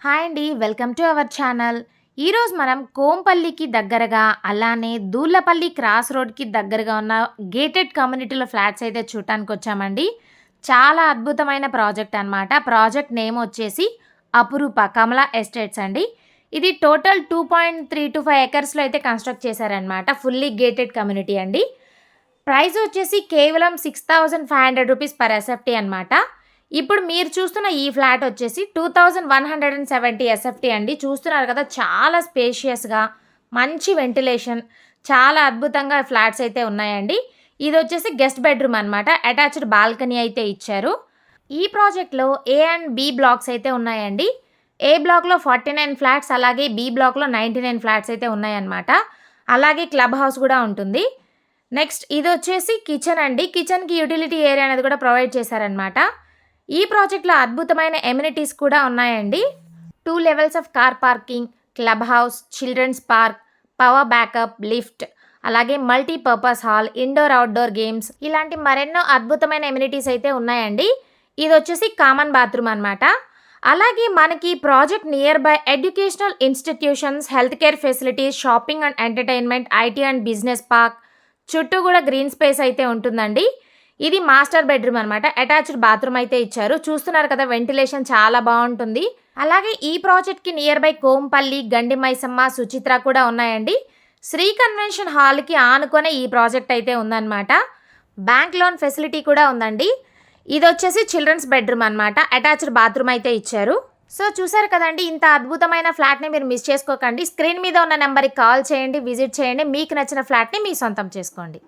Hi అండి. Welcome to our channel. ఈరోజు మనం కోంపల్లికి దగ్గరగా, అలానే దూర్లపల్లి క్రాస్ రోడ్‌కి దగ్గరగా ఉన్న గేటెడ్ కమ్యూనిటీలో ఫ్లాట్స్ అయితే చూడటానికొచ్చామండి. చాలా అద్భుతమైన ప్రాజెక్ట్ అనమాట. ప్రాజెక్ట్ నేమ్ వచ్చేసి అపురూప కమలా ఎస్టేట్స్ అండి. ఇది టోటల్ 2.325 ఎకర్స్‌లో అయితే కన్‌స్ట్రక్ట్ చేశారనమాట. ఫుల్లీ గేటెడ్ కమ్యూనిటీ అండి. ప్రైస్ వచ్చేసి కేవలం ₹6,500 పర్ ఎస్ఎఫ్టీ అనమాట. ఇప్పుడు మీరు చూస్తున్న ఈ ఫ్లాట్ వచ్చేసి 2170 ఎస్ఎఫ్టీ అండి. చూస్తున్నారు కదా, చాలా స్పేషియస్‌గా, మంచి వెంటిలేషన్, చాలా అద్భుతంగా ఫ్లాట్స్ అయితే ఉన్నాయండి. ఇది వచ్చేసి గెస్ట్ బెడ్రూమ్ అనమాట. అటాచ్డ్ బాల్కనీ అయితే ఇచ్చారు. ఈ ప్రాజెక్ట్‌లో ఏ అండ్ బి బ్లాక్స్ అయితే ఉన్నాయండి. ఏ బ్లాక్‌లో 49 ఫ్లాట్స్, అలాగే బి బ్లాక్‌లో 99 ఫ్లాట్స్ అయితే ఉన్నాయన్నమాట. అలాగే క్లబ్ హౌస్ కూడా ఉంటుంది. నెక్స్ట్ ఇది వచ్చేసి కిచెన్ అండి. కిచెన్‌కి యుటిలిటీ ఏరియా అనేది కూడా ప్రొవైడ్ చేశారనమాట. ఈ ప్రాజెక్ట్‌లో అద్భుతమైన ఎమ్యూనిటీస్ కూడా ఉన్నాయండి. 2 levels of car parking, club house, children's park, power backup, lift, అలాగే multipurpose hall, indoor, outdoor games, ఇలాంటి మరెన్నో అద్భుతమైన ఎమ్యూనిటీస్ అయితే ఉన్నాయండి. ఇది వచ్చేసి కామన్ బాత్రూమ్ అనమాట. అలాగే మనకి project near by educational institutions, health care facilities, shopping and entertainment, IT and business park, చుట్టూ కూడా గ్రీన్ స్పేస్ అయితే ఉంటుందండి. ఇది మాస్టర్ బెడ్రూమ్ అనమాట. అటాచ్డ్ బాత్రూమ్ అయితే ఇచ్చారు. చూస్తున్నారు కదా, వెంటిలేషన్ చాలా బాగుంటుంది. అలాగే ఈ ప్రాజెక్ట్‌కి నియర్ బై కోంపల్లి, గండి మైసమ్మ, సుచిత్ర కూడా ఉన్నాయండి. శ్రీ కన్వెన్షన్ హాల్‌కి ఆనుకొనే ఈ ప్రాజెక్ట్ అయితే ఉందన్నమాట. బ్యాంక్ లోన్ ఫెసిలిటీ కూడా ఉందండి. ఇది వచ్చేసి చిల్డ్రన్స్ బెడ్రూమ్ అనమాట. అటాచ్డ్ బాత్రూమ్ అయితే ఇచ్చారు. సో చూసారు కదండి, ఇంత అద్భుతమైన ఫ్లాట్‌ని మీరు మిస్ చేసుకోకండి. స్క్రీన్ మీద ఉన్న నెంబర్‌కి కాల్ చేయండి, విజిట్ చేయండి. మీకు నచ్చిన ఫ్లాట్‌ని మీ సొంతం చేసుకోండి.